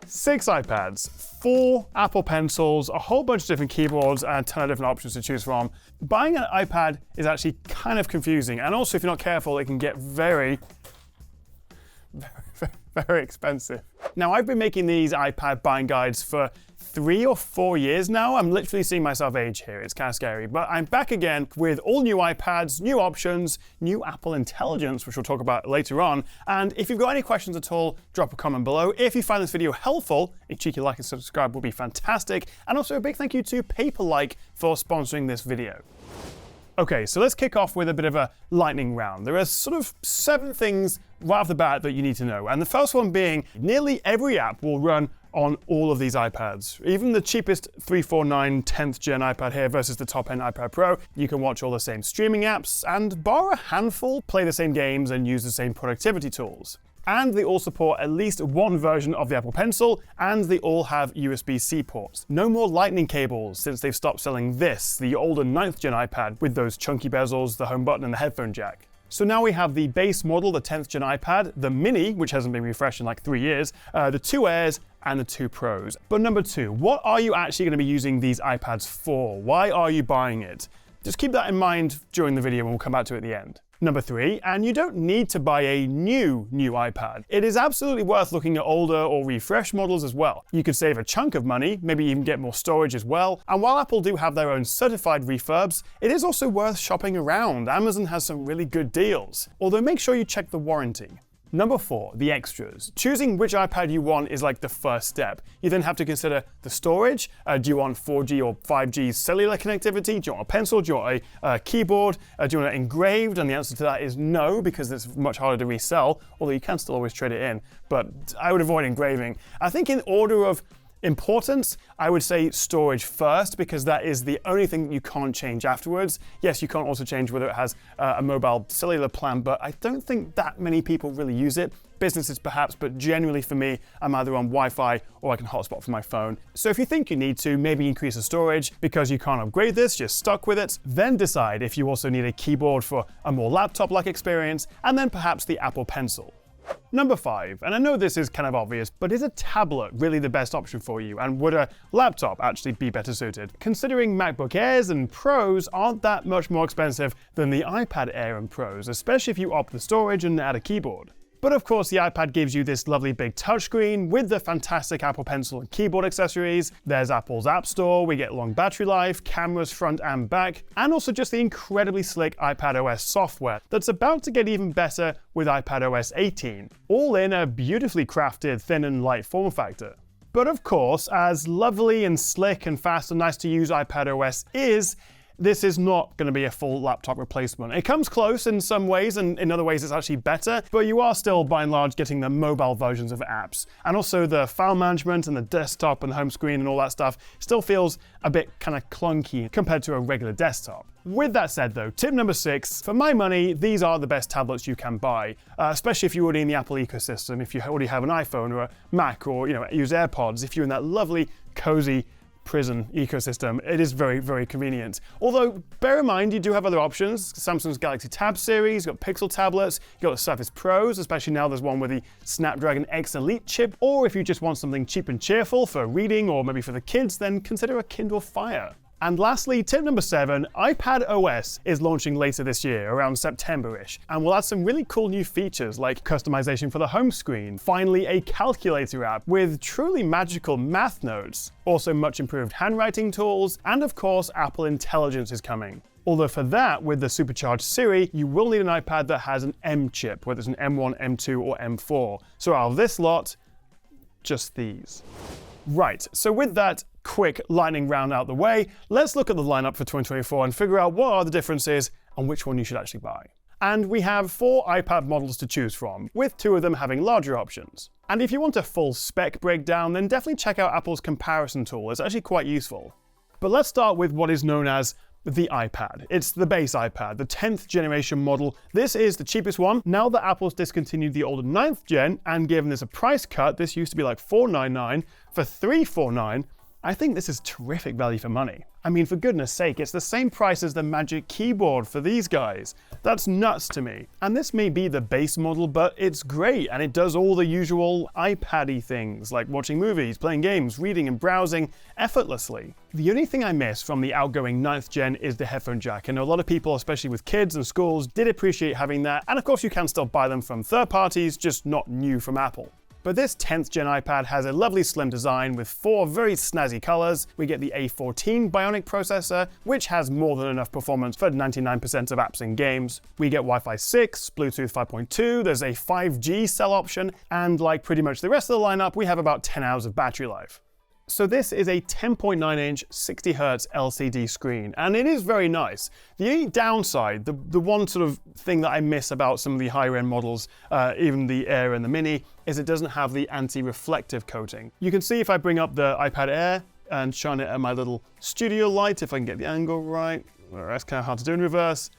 6 iPads, 4 Apple Pencils, a whole bunch of different keyboards, and a ton of different options to choose from. Buying an iPad is actually kind of confusing, and also if you're not careful, it can get very expensive. Now, I've been making these iPad buying guides for 3 or 4 years now. I'm literally seeing myself age here. It's kind of scary, but I'm back again with all new iPads, new options, new Apple Intelligence, which we'll talk about later on. And if you've got any questions at all, drop a comment below. If you find this video helpful, a cheeky like and subscribe would be fantastic. And also a big thank you to PaperLike for sponsoring this video. Okay, so let's kick off with a bit of a lightning round. There are sort of 7 things right off the bat that you need to know. And the first one being, nearly every app will run on all of these iPads. Even the cheapest 349 10th gen iPad here versus the top-end iPad Pro, you can watch all the same streaming apps and, bar a handful, play the same games and use the same productivity tools. And they all support at least one version of the Apple Pencil, and they all have USB-C ports. No more lightning cables, since they've stopped selling this, the older 9th gen iPad, with those chunky bezels, the home button, and the headphone jack. So now we have the base model, the 10th gen iPad, the Mini, which hasn't been refreshed in like 3 years, the 2 Airs, and the 2 Pros. But number 2, what are you actually going to be using these iPads for? Why are you buying it? Just keep that in mind during the video, and we'll come back to it at the end. Number 3, and you don't need to buy a new iPad. It is absolutely worth looking at older or refreshed models as well. You could save a chunk of money, maybe even get more storage as well. And while Apple do have their own certified refurbs, it is also worth shopping around. Amazon has some really good deals. Although make sure you check the warranty. Number 4, the extras. Choosing which iPad you want is like the first step. You then have to consider the storage. Do you want 4G or 5G cellular connectivity? Do you want a pencil? Do you want a keyboard? Do you want it engraved? And the answer to that is no, because it's much harder to resell, although you can still always trade it in. But I would avoid engraving. I think in order of importance, I would say storage first, because that is the only thing you can't change afterwards. Yes, you can't also change whether it has a mobile cellular plan, but I don't think that many people really use it. Businesses perhaps, but generally for me, I'm either on Wi-Fi or I can hotspot from my phone. So if you think you need to, maybe increase the storage. Because you can't upgrade this, you're stuck with it. Then decide if you also need a keyboard for a more laptop-like experience, and then perhaps the Apple Pencil. Number 5, and I know this is kind of obvious, but is a tablet really the best option for you? And would a laptop actually be better suited? Considering MacBook Airs and Pros aren't that much more expensive than the iPad Air and Pros, especially if you opt for storage and add a keyboard. But of course, the iPad gives you this lovely big touchscreen with the fantastic Apple Pencil and keyboard accessories. There's Apple's App Store, we get long battery life, cameras front and back, and also just the incredibly slick iPadOS software that's about to get even better with iPadOS 18, all in a beautifully crafted thin and light form factor. But of course, as lovely and slick and fast and nice to use iPadOS is, this is not going to be a full laptop replacement. It comes close in some ways, and in other ways it's actually better, but you are still by and large getting the mobile versions of apps. And also the file management and the desktop and home screen and all that stuff still feels a bit kind of clunky compared to a regular desktop. With that said though, tip number 6, for my money, these are the best tablets you can buy, especially if you're already in the Apple ecosystem, if you already have an iPhone or a Mac or use AirPods, if you're in that lovely, cozy prison ecosystem, it is very, very convenient. Although, bear in mind, you do have other options. Samsung's Galaxy Tab series, you've got Pixel tablets, you've got the Surface Pros, especially now there's one with the Snapdragon X Elite chip, or if you just want something cheap and cheerful for reading or maybe for the kids, then consider a Kindle Fire. And lastly, tip number 7, iPadOS is launching later this year, around September-ish, and will add some really cool new features like customization for the home screen, finally a calculator app with truly magical math notes, also much improved handwriting tools, and of course Apple Intelligence is coming. Although for that, with the supercharged Siri, you will need an iPad that has an M chip, whether it's an M1, M2, or M4. So out of this lot, just these. Right, so with that quick lightning round out the way, let's look at the lineup for 2024 and figure out what are the differences and which one you should actually buy. And we have 4 iPad models to choose from, with 2 of them having larger options. And if you want a full spec breakdown, then definitely check out Apple's comparison tool, it's actually quite useful. But let's start with what is known as the iPad. It's the base iPad, the 10th generation model. This is the cheapest one. Now that Apple's discontinued the older 9th gen and given this a price cut, this used to be like $499 for $349. I think this is terrific value for money. I mean, for goodness sake, it's the same price as the Magic Keyboard for these guys. That's nuts to me. And this may be the base model, but it's great, and it does all the usual iPad-y things, like watching movies, playing games, reading and browsing effortlessly. The only thing I miss from the outgoing 9th gen is the headphone jack, and a lot of people, especially with kids and schools, did appreciate having that, and of course you can still buy them from third parties, just not new from Apple. But this 10th gen iPad has a lovely slim design with 4 very snazzy colors. We get the A14 Bionic processor, which has more than enough performance for 99% of apps and games. We get Wi-Fi 6, Bluetooth 5.2, there's a 5G cell option, and like pretty much the rest of the lineup, we have about 10 hours of battery life. So this is a 10.9-inch 60Hz LCD screen, and it is very nice. The only downside, the one sort of thing that I miss about some of the higher-end models, even the Air and the Mini, is it doesn't have the anti-reflective coating. You can see if I bring up the iPad Air and shine it at my little studio light, if I can get the angle right, that's kind of hard to do in reverse,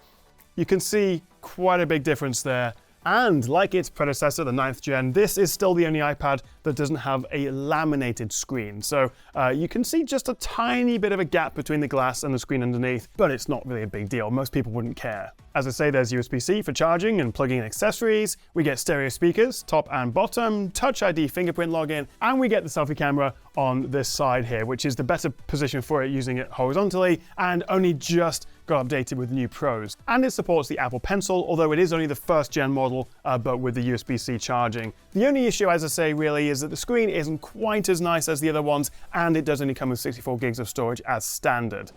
you can see quite a big difference there. And like its predecessor, the 9th gen, this is still the only iPad that doesn't have a laminated screen. So you can see just a tiny bit of a gap between the glass and the screen underneath, but it's not really a big deal. Most people wouldn't care. As I say, there's USB-C for charging and plugging in accessories. We get stereo speakers, top and bottom, Touch ID fingerprint login, and we get the selfie camera on this side here, which is the better position for it using it horizontally, and only just got updated with new pros. And it supports the Apple Pencil, although it is only the 1st gen model, but with the USB-C charging. The only issue, as I say, really is that the screen isn't quite as nice as the other ones, and it does only come with 64 gigs of storage as standard.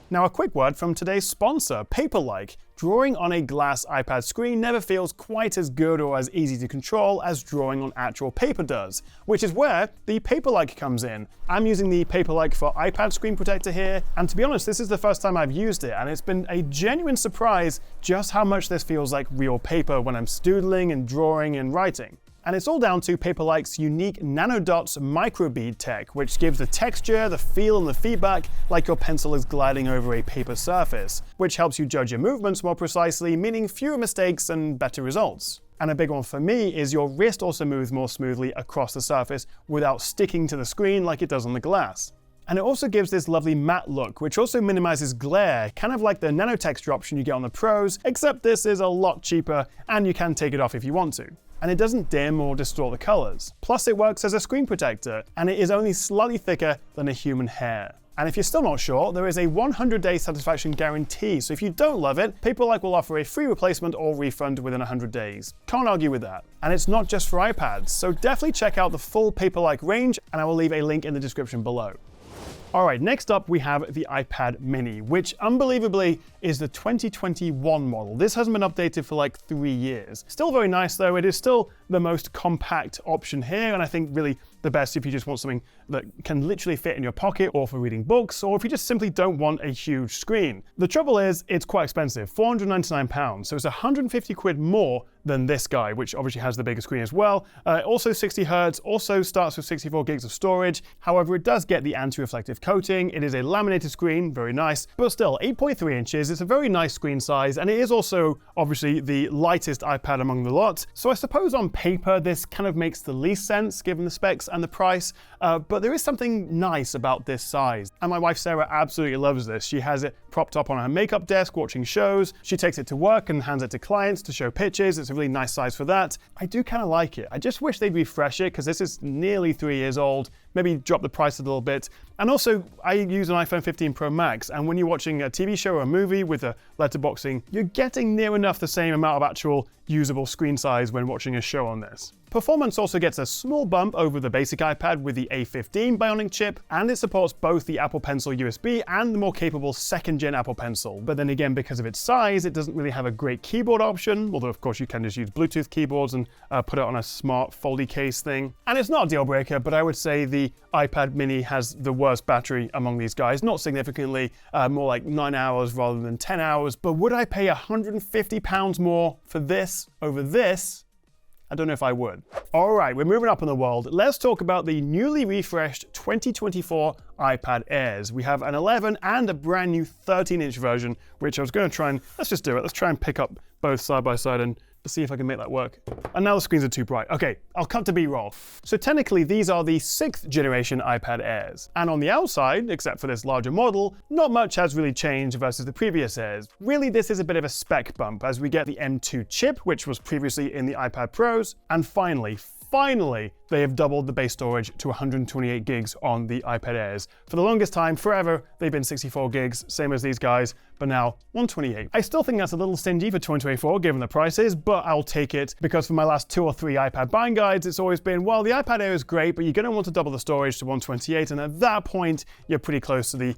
Now a quick word from today's sponsor, PaperLike. Drawing on a glass iPad screen never feels quite as good or as easy to control as drawing on actual paper does, which is where the PaperLike comes in. I'm using the PaperLike for iPad screen protector here, and to be honest, this is the first time I've used it, and it's been a genuine surprise just how much this feels like real paper when I'm doodling and drawing and writing. And it's all down to PaperLike's unique nanodots microbead tech, which gives the texture, the feel, and the feedback like your pencil is gliding over a paper surface, which helps you judge your movements more precisely, meaning fewer mistakes and better results. And a big one for me is your wrist also moves more smoothly across the surface without sticking to the screen like it does on the glass. And it also gives this lovely matte look, which also minimizes glare, kind of like the nano texture option you get on the Pros, except this is a lot cheaper and you can take it off if you want to. And it doesn't dim or distort the colors. Plus it works as a screen protector, and it is only slightly thicker than a human hair. And if you're still not sure, there is a 100-day satisfaction guarantee, so if you don't love it, PaperLike will offer a free replacement or refund within 100 days. Can't argue with that. And it's not just for iPads, so definitely check out the full PaperLike range, and I will leave a link in the description below. Alright, next up we have the iPad Mini, which unbelievably is the 2021 model. This hasn't been updated for like 3 years. Still very nice though, it is still the most compact option here, and I think really the best if you just want something that can literally fit in your pocket, or for reading books, or if you just simply don't want a huge screen. The trouble is, it's quite expensive, £499, so it's 150 quid more than this guy, which obviously has the bigger screen as well. Also 60 Hz, also starts with 64 gigs of storage. However, it does get the anti-reflective coating. It is a laminated screen, very nice, but still 8.3 inches. It's a very nice screen size, and it is also obviously the lightest iPad among the lot. So I suppose on paper, this kind of makes the least sense given the specs and the price, but there is something nice about this size. And my wife Sarah absolutely loves this. She has it propped up on her makeup desk watching shows. She takes it to work and hands it to clients to show pictures. It's a really nice size for that. I do kind of like it. I just wish they'd refresh it because this is nearly 3 years old. Maybe drop the price a little bit. And also, I use an iPhone 15 Pro Max, and when you're watching a TV show or a movie with a letterboxing, you're getting near enough the same amount of actual usable screen size when watching a show on this. Performance also gets a small bump over the basic iPad with the A15 Bionic chip, and it supports both the Apple Pencil USB and the more capable 2nd gen Apple Pencil. But then again, because of its size, it doesn't really have a great keyboard option, although of course you can just use Bluetooth keyboards and put it on a smart foldy case thing. And it's not a deal breaker, but I would say the iPad Mini has the worst battery among these guys, not significantly, more like 9 hours rather than 10 hours. But would I pay £150 more for this over this? I don't know if I would. All right, we're moving up in the world. Let's talk about the newly refreshed 2024 iPad Airs. We have an 11 and a brand new 13-inch version, which I was going to try and, let's just do it. Let's try and pick up both side by side and Let's see if I can make that work. And now the screens are too bright. Okay, I'll cut to B-roll. So technically, these are the 6th generation iPad Airs. And on the outside, except for this larger model, not much has really changed versus the previous Airs. Really, this is a bit of a spec bump as we get the M2 chip, which was previously in the iPad Pros. And finally, they have doubled the base storage to 128 gigs on the iPad Airs. For the longest time, forever, they've been 64 gigs, same as these guys, but now 128. I still think that's a little stingy for 2024 given the prices, but I'll take it because for my last 2 or 3 iPad buying guides, it's always been, well, the iPad Air is great, but you're going to want to double the storage to 128, and at that point, you're pretty close to the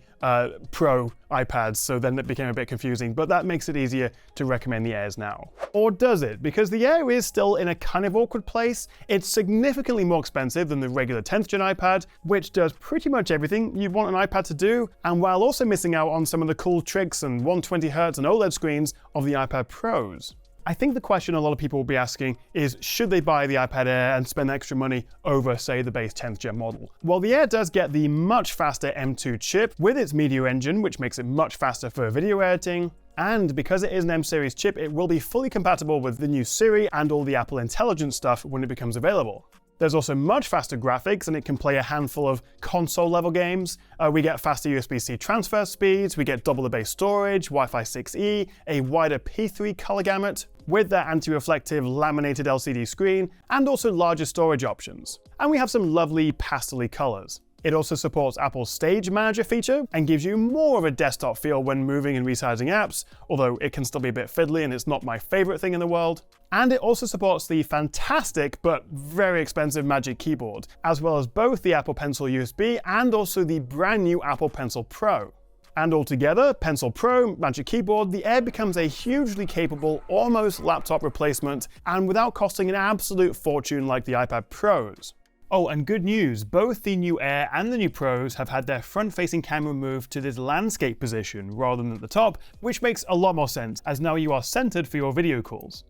Pro iPads, so then it became a bit confusing, but that makes it easier to recommend the Airs now. Or does it? Because the Air is still in a kind of awkward place. It's significantly more expensive than the regular 10th gen iPad, which does pretty much everything you want an iPad to do, and while also missing out on some of the cool tricks and 120Hz and OLED screens of the iPad Pros. I think the question a lot of people will be asking is, should they buy the iPad Air and spend extra money over, say, the base 10th gen model? Well, the Air does get the much faster M2 chip with its Meteor engine, which makes it much faster for video editing. And because it is an M series chip, it will be fully compatible with the new Siri and all the Apple Intelligence stuff when it becomes available. There's also much faster graphics, and it can play a handful of console-level games. We get faster USB-C transfer speeds, we get double the base storage, Wi-Fi 6E, a wider P3 color gamut, with that anti-reflective laminated LCD screen, and also larger storage options. And we have some lovely pastel-y colors. It also supports Apple's Stage Manager feature and gives you more of a desktop feel when moving and resizing apps, although it can still be a bit fiddly and it's not my favorite thing in the world. And it also supports the fantastic but very expensive Magic Keyboard, as well as both the Apple Pencil USB and also the brand new Apple Pencil Pro. And altogether, Pencil Pro, Magic Keyboard, the Air becomes a hugely capable, almost laptop replacement, and without costing an absolute fortune like the iPad Pros. Oh, and good news, both the new Air and the new Pros have had their front-facing camera moved to this landscape position rather than at the top, which makes a lot more sense, as now you are centered for your video calls.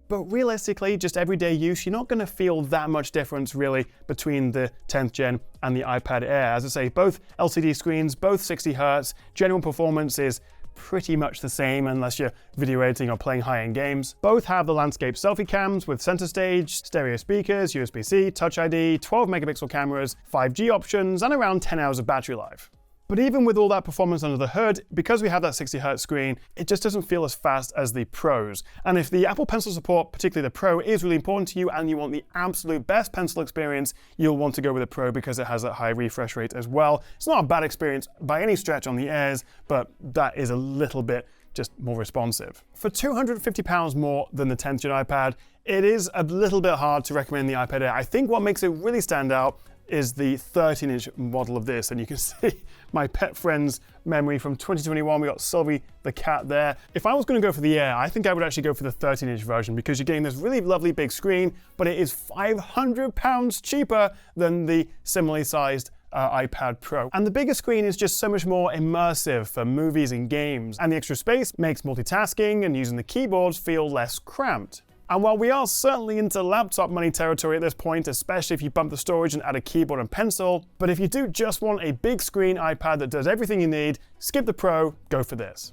But realistically, just everyday use, you're not going to feel that much difference really between the 10th gen and the iPad Air. As I say, both LCD screens, both 60Hz, general performance is pretty much the same unless you're video editing or playing high-end games. Both have the landscape selfie cams with center stage, stereo speakers, USB-C, Touch ID, 12 megapixel cameras, 5G options, and around 10 hours of battery life. But even with all that performance under the hood, because we have that 60Hz screen, it just doesn't feel as fast as the Pros. And if the Apple Pencil support, particularly the Pro, is really important to you and you want the absolute best pencil experience, you'll want to go with the Pro because it has that high refresh rate as well. It's not a bad experience by any stretch on the Airs, but that is a little bit just more responsive. For £250 more than the 10th gen iPad, it is a little bit hard to recommend the iPad Air. I think what makes it really stand out is the 13-inch model of this, and you can see my pet friend's memory from 2021. We got Sylvie the cat there. If I was going to go for the Air, I think I would actually go for the 13-inch version because you're getting this really lovely big screen, but it is £500 cheaper than the similarly sized iPad Pro. And the bigger screen is just so much more immersive for movies and games, and the extra space makes multitasking and using the keyboards feel less cramped. And while we are certainly into laptop money territory at this point, especially if you bump the storage and add a keyboard and pencil, but if you do just want a big screen iPad that does everything you need, skip the Pro, go for this.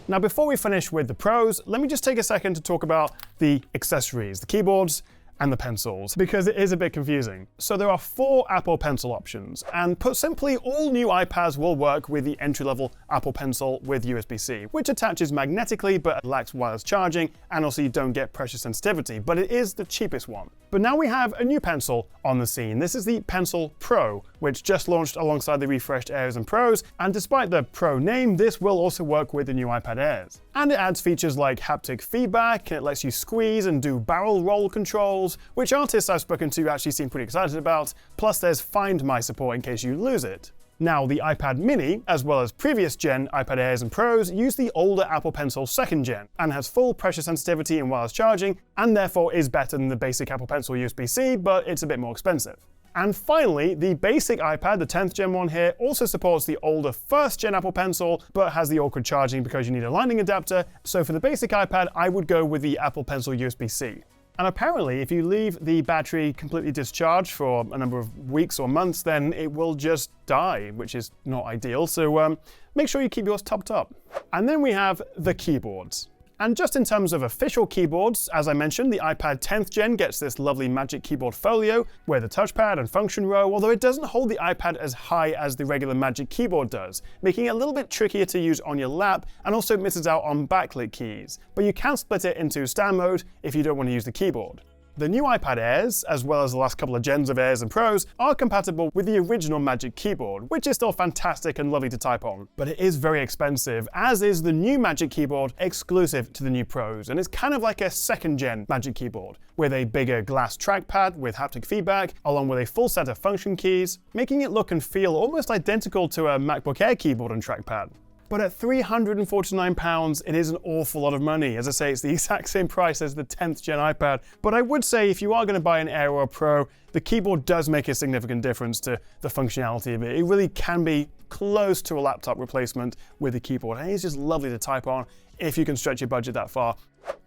Now before we finish with the Pros, let me just take a second to talk about the accessories, the keyboards and the pencils, because it is a bit confusing. So there are 4 Apple Pencil options, and put simply, all new iPads will work with the entry-level Apple Pencil with USB-C, which attaches magnetically but lacks wireless charging, and also you don't get pressure sensitivity, but it is the cheapest one. But now we have a new pencil on the scene. This is the Pencil Pro, which just launched alongside the refreshed Airs and Pros, and despite the Pro name, this will also work with the new iPad Airs. And it adds features like haptic feedback, and it lets you squeeze and do barrel roll controls, which artists I've spoken to actually seem pretty excited about, plus there's Find My support in case you lose it. Now, the iPad mini, as well as previous gen iPad Airs and Pros, use the older Apple Pencil 2nd gen, and has full pressure sensitivity and wireless charging, and therefore is better than the basic Apple Pencil USB-C, but it's a bit more expensive. And finally, the basic iPad, the 10th gen one here, also supports the older 1st gen Apple Pencil, but has the awkward charging because you need a lightning adapter, so for the basic iPad, I would go with the Apple Pencil USB-C. And apparently, if you leave the battery completely discharged for a number of weeks or months, then it will just die, which is not ideal, so make sure you keep yours topped up. And then we have the keyboards. And just in terms of official keyboards, as I mentioned, the iPad 10th gen gets this lovely Magic Keyboard Folio with a touchpad and function row, although it doesn't hold the iPad as high as the regular Magic Keyboard does, making it a little bit trickier to use on your lap and also misses out on backlit keys. But you can split it into stand mode if you don't want to use the keyboard. The new iPad Airs, as well as the last couple of gens of Airs and Pros, are compatible with the original Magic Keyboard, which is still fantastic and lovely to type on. But it is very expensive, as is the new Magic Keyboard exclusive to the new Pros, and it's kind of like a second-gen Magic Keyboard, with a bigger glass trackpad with haptic feedback, along with a full set of function keys, making it look and feel almost identical to a MacBook Air keyboard and trackpad. But at £349, it is an awful lot of money. As I say, it's the exact same price as the 10th gen iPad. But I would say if you are going to buy an Air or a Pro, the keyboard does make a significant difference to the functionality of it. It really can be close to a laptop replacement with the keyboard. And it's just lovely to type on if you can stretch your budget that far.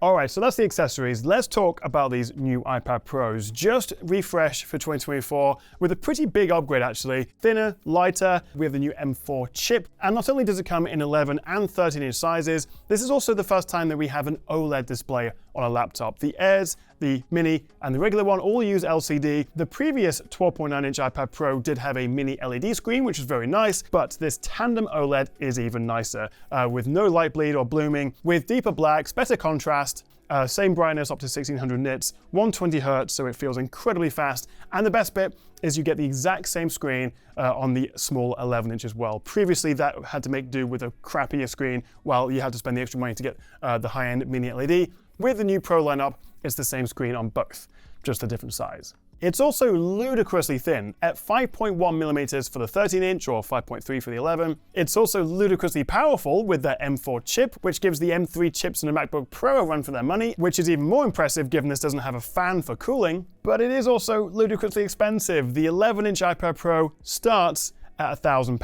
Alright, so that's the accessories. Let's talk about these new iPad Pros. Just refresh for 2024 with a pretty big upgrade actually. Thinner, lighter, we have the new M4 chip, and not only does it come in 11 and 13-inch sizes, this is also the first time that we have an OLED display on a laptop. The Airs, the Mini, and the regular one all use LCD. The previous 12.9-inch iPad Pro did have a mini LED screen, which is very nice, but this tandem OLED is even nicer, with no light bleed or blooming, with deeper blacks, better contrast, same brightness up to 1600 nits, 120 Hz, so it feels incredibly fast. And the best bit is you get the exact same screen on the small 11-inch as well. Previously, that had to make do with a crappier screen, while you had to spend the extra money to get the high-end mini LED. With the new Pro lineup, it's the same screen on both, just a different size. It's also ludicrously thin, at 5.1 millimeters for the 13-inch or 5.3 for the 11. It's also ludicrously powerful with their M4 chip, which gives the M3 chips in a MacBook Pro a run for their money, which is even more impressive given this doesn't have a fan for cooling. But it is also ludicrously expensive. The 11-inch iPad Pro starts at £1,000,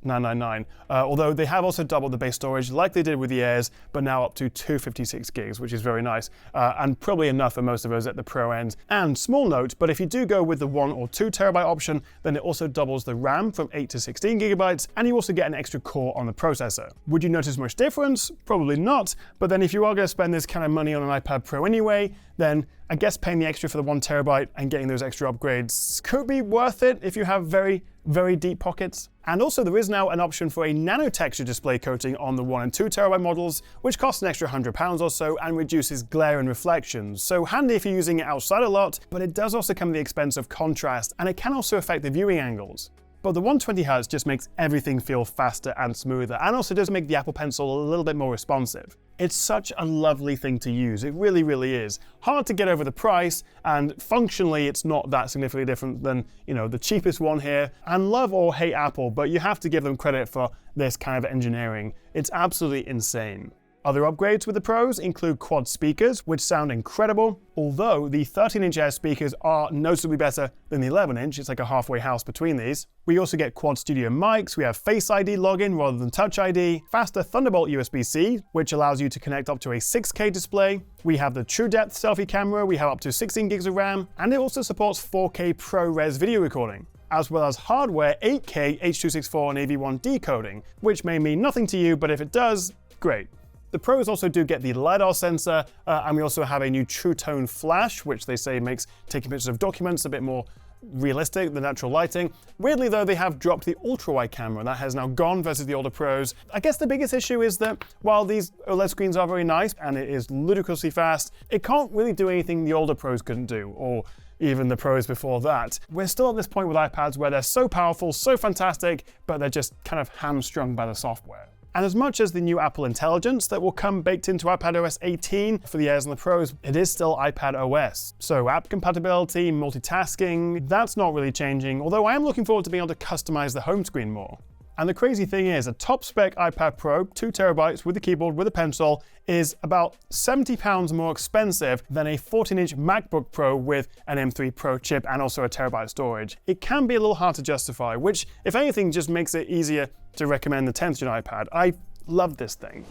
$999. Although they have also doubled the base storage like they did with the Airs, but now up to 256 gigs, which is very nice, and probably enough for most of us at the Pro end. And small note, but if you do go with the 1 or 2 terabyte option, then it also doubles the RAM from 8 to 16 gigabytes, and you also get an extra core on the processor. Would you notice much difference? Probably not, but then if you are going to spend this kind of money on an iPad Pro anyway, then I guess paying the extra for the 1 terabyte and getting those extra upgrades could be worth it if you have very, very deep pockets. And also there is now an option for a nano texture display coating on the 1 and 2 terabyte models, which costs an extra £100 or so and reduces glare and reflections. So handy if you're using it outside a lot, but it does also come at the expense of contrast, and it can also affect the viewing angles. But the 120 Hz just makes everything feel faster and smoother, and also does make the Apple Pencil a little bit more responsive. It's such a lovely thing to use, it really, really is. Hard to get over the price, and functionally it's not that significantly different than, the cheapest one here. And love or hate Apple, but you have to give them credit for this kind of engineering. It's absolutely insane. Other upgrades with the Pros include quad speakers, which sound incredible, although the 13-inch Air speakers are noticeably better than the 11-inch. It's like a halfway house between these. We also get quad studio mics, we have Face ID login rather than Touch ID, faster Thunderbolt USB-C, which allows you to connect up to a 6K display. We have the True Depth selfie camera, we have up to 16 gigs of RAM, and it also supports 4K ProRes video recording, as well as hardware 8K H.264 and AV1 decoding, which may mean nothing to you, but if it does, great. The Pros also do get the LiDAR sensor, and we also have a new True Tone flash, which they say makes taking pictures of documents a bit more realistic than natural lighting. Weirdly though, they have dropped the ultra-wide camera. That has now gone versus the older Pros. I guess the biggest issue is that while these OLED screens are very nice and it is ludicrously fast, it can't really do anything the older Pros couldn't do, or even the Pros before that. We're still at this point with iPads where they're so powerful, so fantastic, but they're just kind of hamstrung by the software. And as much as the new Apple Intelligence that will come baked into iPadOS 18 for the Airs and the Pros, it is still iPadOS. So app compatibility, multitasking, that's not really changing, although I am looking forward to being able to customize the home screen more. And the crazy thing is, a top spec iPad Pro, 2 terabytes with a keyboard with a pencil, is about £70 more expensive than a 14-inch MacBook Pro with an M3 Pro chip and also a terabyte storage. It can be a little hard to justify, which, if anything, just makes it easier to recommend the 10th gen iPad. I love this thing.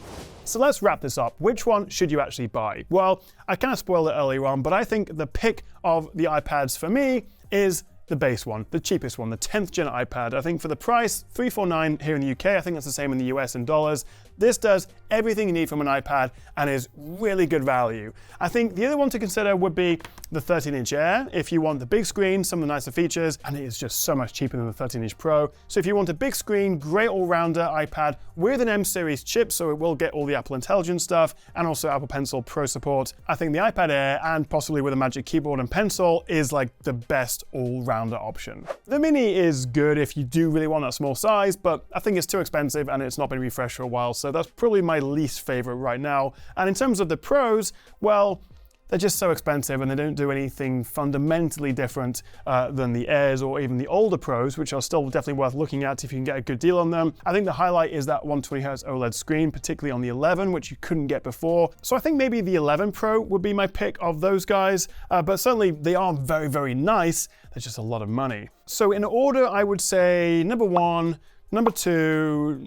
So let's wrap this up. Which one should you actually buy? Well, I kind of spoiled it earlier on, but I think the pick of the iPads for me is the base one, the cheapest one, the 10th gen iPad. I think for the price, $349 here in the UK, I think that's the same in the US in dollars. This does everything you need from an iPad and is really good value. I think the other one to consider would be the 13-inch Air. If you want the big screen, some of the nicer features, and it is just so much cheaper than the 13-inch Pro. So if you want a big screen, great all-rounder iPad with an M series chip, so it will get all the Apple Intelligence stuff and also Apple Pencil Pro support, I think the iPad Air, and possibly with a Magic Keyboard and Pencil, is like the best all-rounder option. The Mini is good if you do really want that small size, but I think it's too expensive and it's not been refreshed for a while, so that's probably my least favorite right now. And in terms of the Pros, well, they're just so expensive and they don't do anything fundamentally different than the Airs or even the older Pros, which are still definitely worth looking at if you can get a good deal on them. I think the highlight is that 120Hz OLED screen, particularly on the 11, which you couldn't get before. So I think maybe the 11 Pro would be my pick of those guys, but certainly they are very, very nice. They're just a lot of money. So in order, I would say number 1, number 2,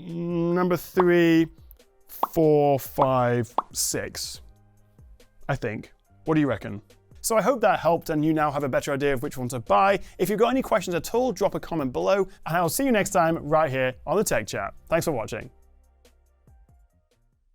number 3, 4, 5, 6, I think. What do you reckon? So I hope that helped and you now have a better idea of which one to buy. If you've got any questions at all, drop a comment below and I'll see you next time right here on the Tech Chat. Thanks for watching.